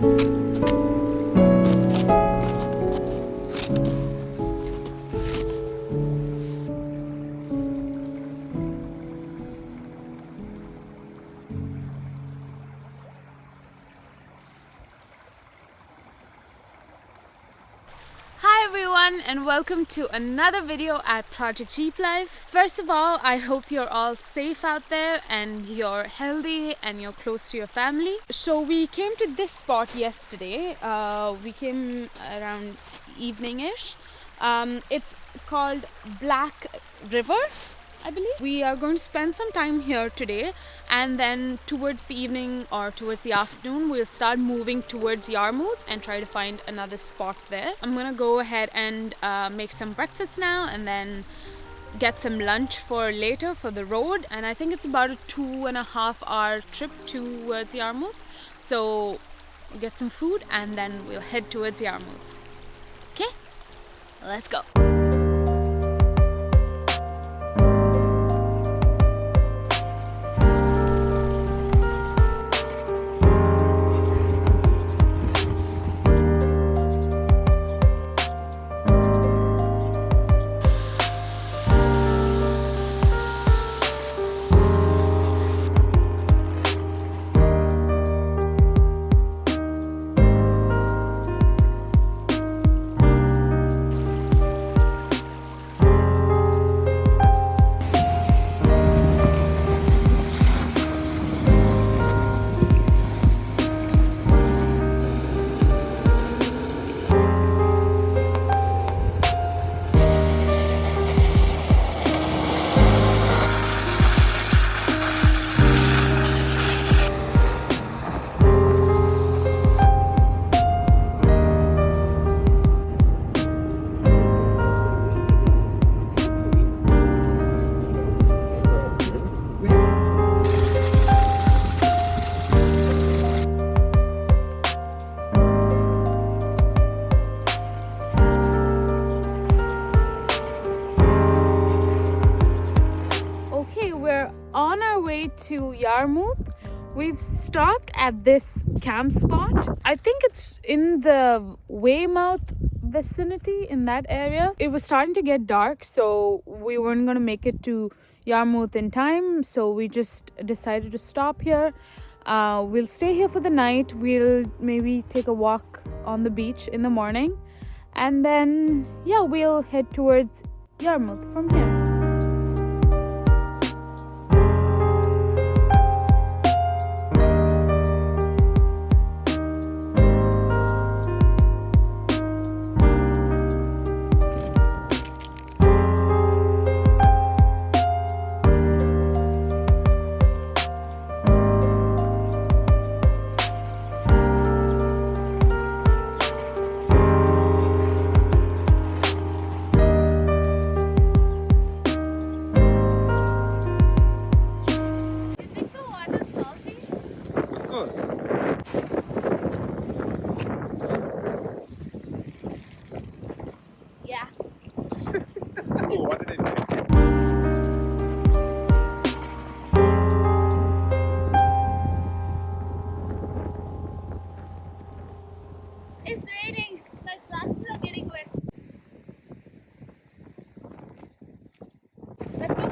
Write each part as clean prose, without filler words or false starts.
Hi everyone, and welcome to another video at Project Jeep Life. First of all, I hope you're all safe out there and you're healthy and you're close to your family. So we came to this spot yesterday. We came around evening-ish. It's called Black River, I believe. We are going to spend some time here today, and then towards the evening or towards the afternoon we'll start moving towards Yarmouth and try to find another spot there. I'm gonna go ahead and make some breakfast now and then get some lunch for later for the road, and I think it's about a 2.5 hour trip towards Yarmouth, so we'll get some food and then we'll head towards Yarmouth. Okay, let's go. On our way to Yarmouth. We've stopped at this camp spot. I think it's in the Weymouth vicinity, in that area. It was starting to get dark, so we weren't going to make it to Yarmouth in time, so we just decided to stop here. We'll stay here for the night. We'll maybe take a walk on the beach in the morning, and then yeah, we'll head towards Yarmouth from here. Yeah. What did I say? It's raining. My glasses are getting wet. Let's go.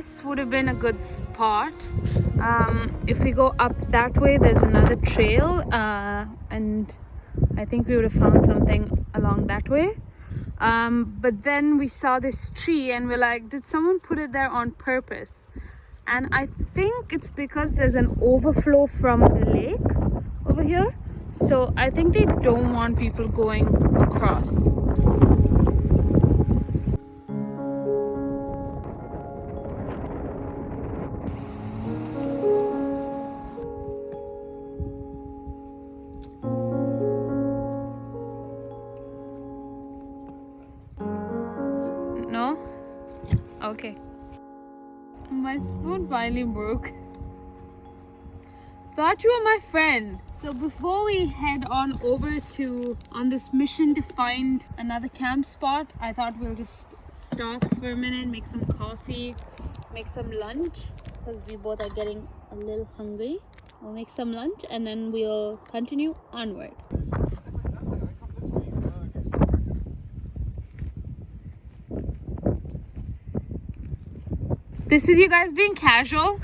this would have been a good spot. If we go up that way, there's another trail, and I think we would have found something along that way. But then we saw this tree and we're like, did someone put it there on purpose? And I think it's because there's an overflow from the lake over here. So I think they don't want people going across. No? Okay. My spoon finally broke. Thought you were my friend. So before we head on over on this mission to find another camp spot, I thought we'll just stop for a minute, make some coffee, make some lunch, because we both are getting a little hungry. We'll make some lunch and then we'll continue onward. This is you guys being casual.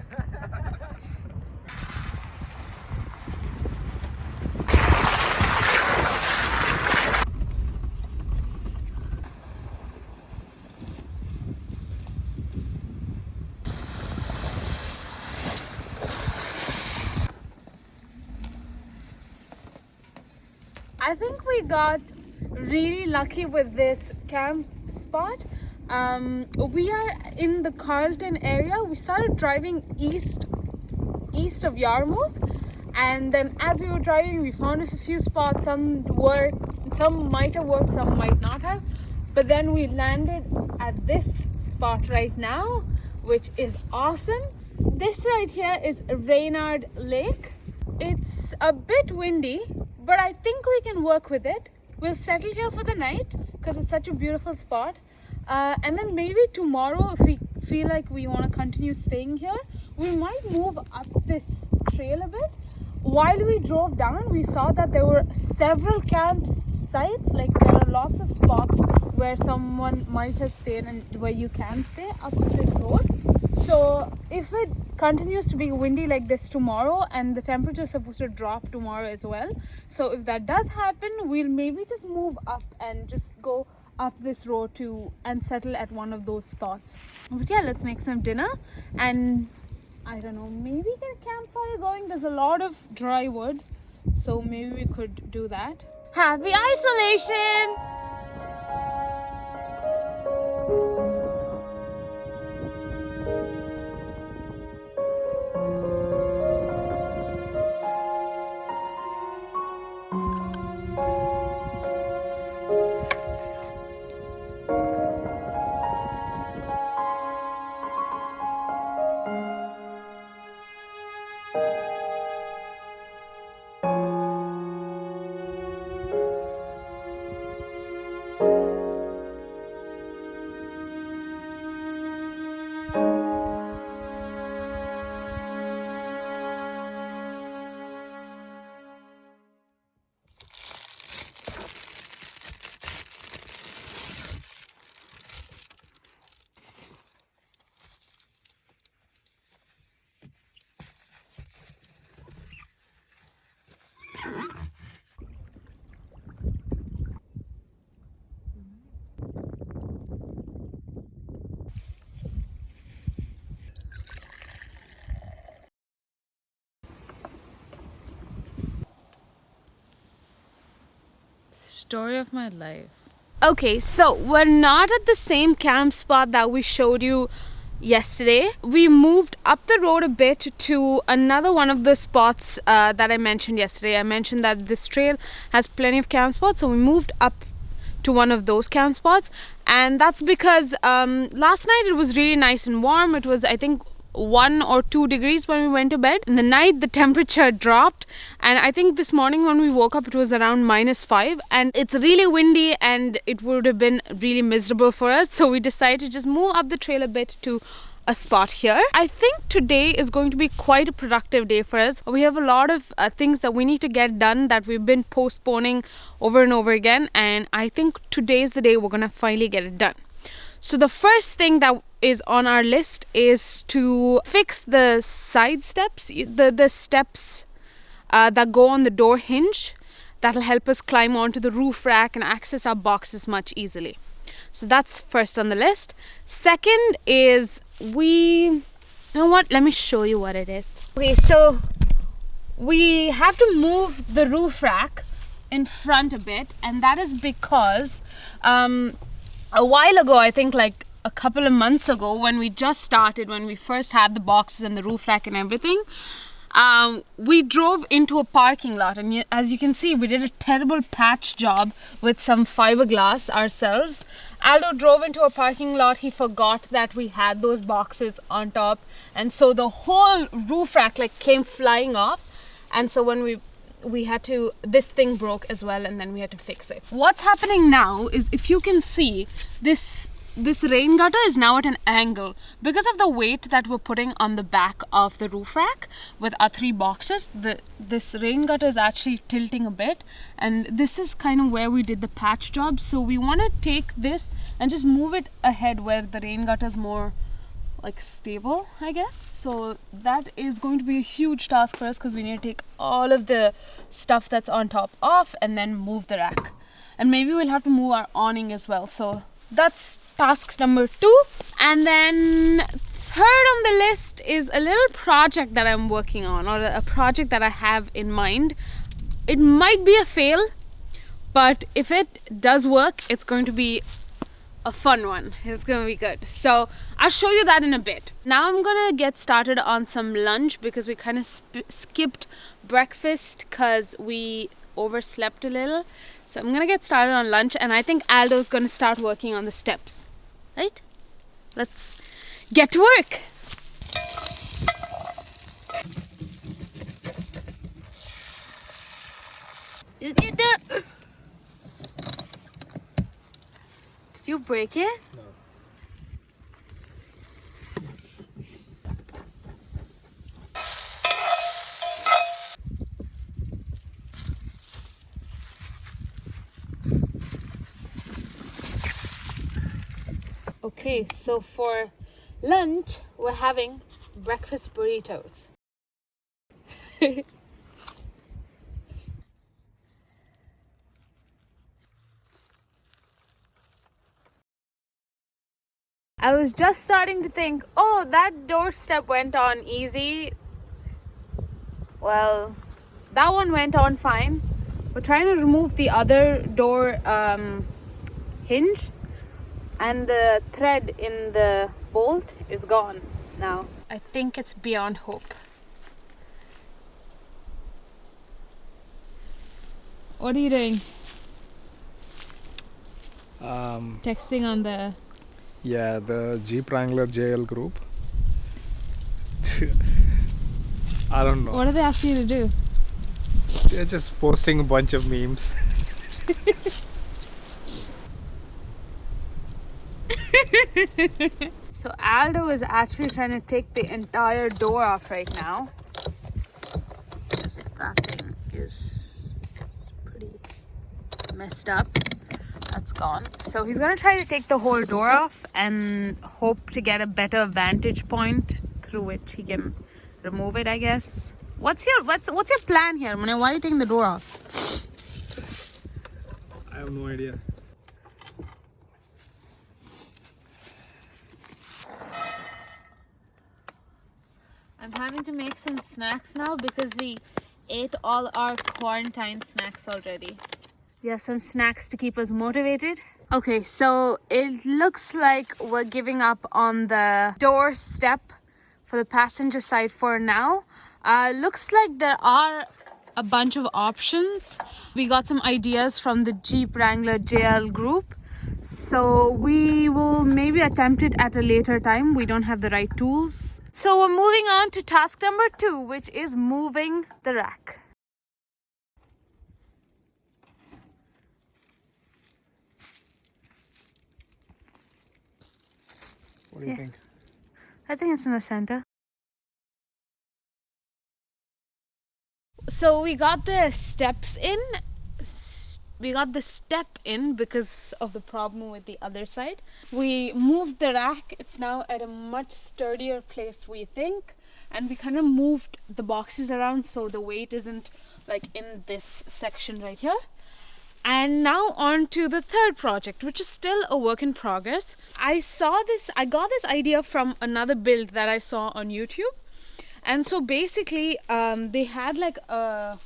I think we got really lucky with this camp spot. We are in the Carlton area. We started driving east of Yarmouth, and then as we were driving we found a few spots. Some might have worked, some might not have, but then we landed at this spot right now, which is awesome. This right here is Reynard Lake. It's a bit windy, but I think we can work with it. We'll settle here for the night because it's such a beautiful spot. And then maybe tomorrow, if we feel like we want to continue staying here, we might move up this trail a bit. While we drove down, we saw that there were several campsites. Like there are lots of spots where someone might have stayed and where you can stay up this road. So if it continues to be windy like this tomorrow, and the temperature is supposed to drop tomorrow as well, so if that does happen, we'll maybe just move up and just go up this road and settle at one of those spots. But yeah, let's make some dinner and I don't know, maybe get a campfire going. There's a lot of dry wood, so maybe we could do that. Happy isolation! Story of my life. Okay, so we're not at the same camp spot that we showed you yesterday. We moved up the road a bit to another one of the spots that I mentioned yesterday. I mentioned that this trail has plenty of camp spots, so we moved up to one of those camp spots, and that's because last night it was really nice and warm. It was, I think, 1 or 2 degrees when we went to bed. In the night the temperature dropped, and I think this morning when we woke up it was around -5, and it's really windy and it would have been really miserable for us, so we decided to just move up the trail a bit to a spot here. I think today is going to be quite a productive day for us. We have a lot of things that we need to get done that we've been postponing over and over again, and I think today is the day we're gonna finally get it done. So the first thing that is on our list is to fix the side steps, the steps that go on the door hinge. That'll help us climb onto the roof rack and access our boxes much easily. So that's first on the list. Second is you know what? Let me show you what it is. Okay, so we have to move the roof rack in front a bit, and that is because a while ago, I think like a couple of months ago, when we just started, when we first had the boxes and the roof rack and everything, we drove into a parking lot, and as you can see, we did a terrible patch job with some fiberglass ourselves. Aldo drove into a parking lot. He forgot that we had those boxes on top, and so the whole roof rack like came flying off. And so when we had to, this thing broke as well, and then we had to fix it. What's happening now is, if you can see, this rain gutter is now at an angle because of the weight that we're putting on the back of the roof rack with our 3 boxes. This rain gutter is actually tilting a bit, and this is kind of where we did the patch job. So we want to take this and just move it ahead where the rain gutter is more like stable, I guess. So that is going to be a huge task for us, because we need to take all of the stuff that's on top off and then move the rack, and maybe we'll have to move our awning as well. So that's task number 2. And then third on the list is a little project that I'm working on, or a project that I have in mind. It might be a fail, but if it does work, it's going to be a fun one. It's gonna be good. So I'll show you that in a bit. Now I'm gonna get started on some lunch, because we kind of skipped breakfast because we overslept a little. So I'm gonna get started on lunch, and I think Aldo's gonna start working on the steps. Right? Let's get to work. Did you break it? No. Okay, so for lunch, we're having breakfast burritos. I was just starting to think, oh, that doorstep went on easy. Well, that one went on fine. We're trying to remove the other door hinge, and the thread in the bolt is gone now. I think it's beyond hope. What are you doing? Texting on the... Yeah, the Jeep Wrangler JL group. I don't know. What are they asking you to do? They're just posting a bunch of memes. So Aldo is actually trying to take the entire door off right now. Just that thing is pretty messed up. That's gone. So he's gonna try to take the whole door off and hope to get a better vantage point through which he can remove it, I guess. What's your plan here, Mane? Why are you taking the door off? I have no idea. I'm having to make some snacks now because we ate all our quarantine snacks already. We have some snacks to keep us motivated. Okay, so it looks like we're giving up on the doorstep for the passenger side for now. Looks like there are a bunch of options. We got some ideas from the Jeep Wrangler JL group. So we will maybe attempt it at a later time. We don't have the right tools. So we're moving on to task number 2, which is moving the rack. What do you think? I think it's in the center. So we got the steps in. we got the step in because of the problem with the other side. We moved the rack. It's now at a much sturdier place, we think. And we kind of moved the boxes around so the weight isn't like in this section right here. And now on to the third project, which is still a work in progress. I got this idea from another build that I saw on YouTube. And so basically they had like a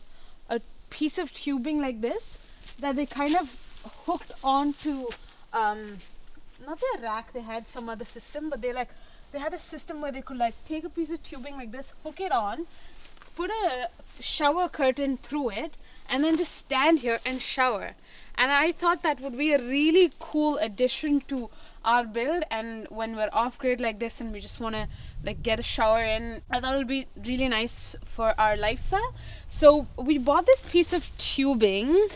piece of tubing like this that they kind of hooked onto not a rack, they had some other system, but they had a system where they could like take a piece of tubing like this, hook it on, put a shower curtain through it, and then just stand here and shower. And I thought that would be a really cool addition to our build. And when we're off grid like this and we just want to like get a shower in, I thought it would be really nice for our lifestyle. So we bought this piece of tubing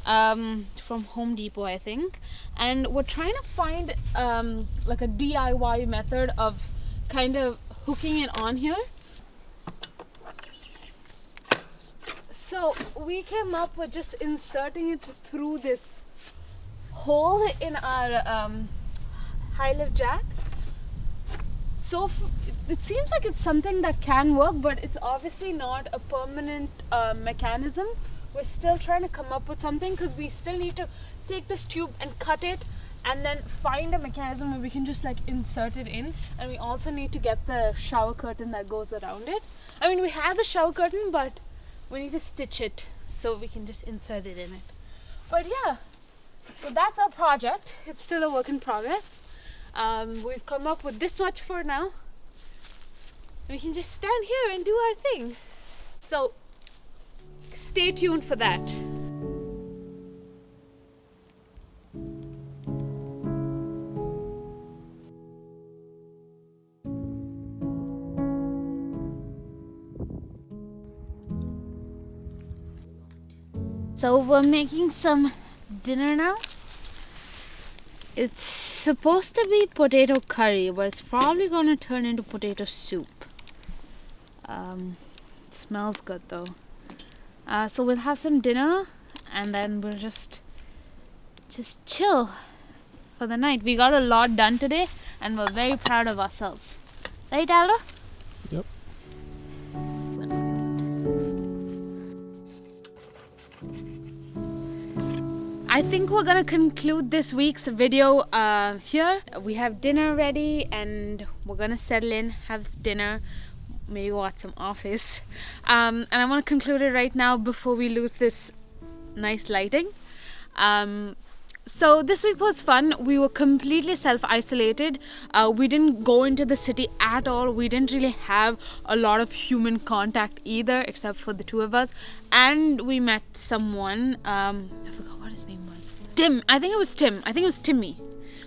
from Home Depot, I think, and we're trying to find like a DIY method of kind of hooking it on here. So we came up with just inserting it through this hole in our high lift jack. So it seems like it's something that can work, but it's obviously not a permanent mechanism. We're still trying to come up with something because we still need to take this tube and cut it and then find a mechanism where we can just like insert it in. And we also need to get the shower curtain that goes around it. I mean, we have the shower curtain, but we need to stitch it so we can just insert it in it. But yeah, so that's our project. It's still a work in progress. We've come up with this much for now. We can just stand here and do our thing. So stay tuned for that. So we're making some dinner now. It's supposed to be potato curry, but it's probably gonna turn into potato soup. It smells good though. So we'll have some dinner and then we'll just chill for the night. We got a lot done today and we're very proud of ourselves. Right, Aldo? Yep. I think we're gonna conclude this week's video here. We have dinner ready and we're gonna settle in, have dinner, maybe watch some Office. And I want to conclude it right now before we lose this nice lighting. So this week was fun. We were completely self-isolated. We didn't go into the city at all. We didn't really have a lot of human contact either, except for the two of us. And we met someone, I forgot what his name was. Tim. I think it was Tim. I think it was Timmy.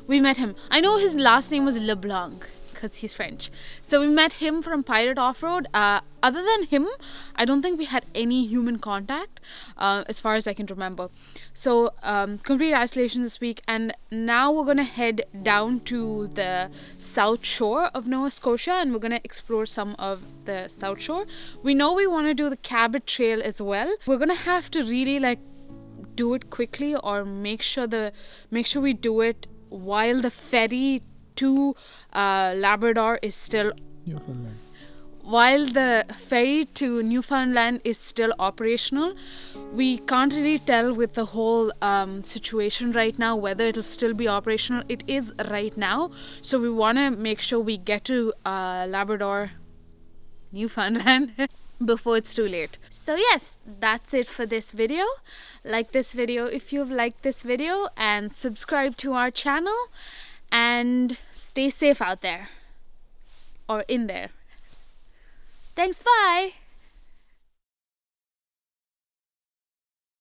We met him. I know his last name was LeBlanc because he's French. So we met him from Pirate Off-Road. Other than him, I don't think we had any human contact as far as I can remember. So complete isolation this week, and now we're gonna head down to the south shore of Nova Scotia and we're gonna explore some of the south shore. We know we want to do the Cabot Trail as well. We're gonna have to really like do it quickly or make sure we do it while the ferry to Labrador is still Newfoundland. While the ferry to Newfoundland is still operational. We can't really tell with the whole situation right now whether it'll still be operational. It is right now, so we want to make sure we get to Labrador, Newfoundland before it's too late. So yes, that's it for this video. Like this video if you've liked this video, and subscribe to our channel, and stay safe out there or in there. Thanks, bye.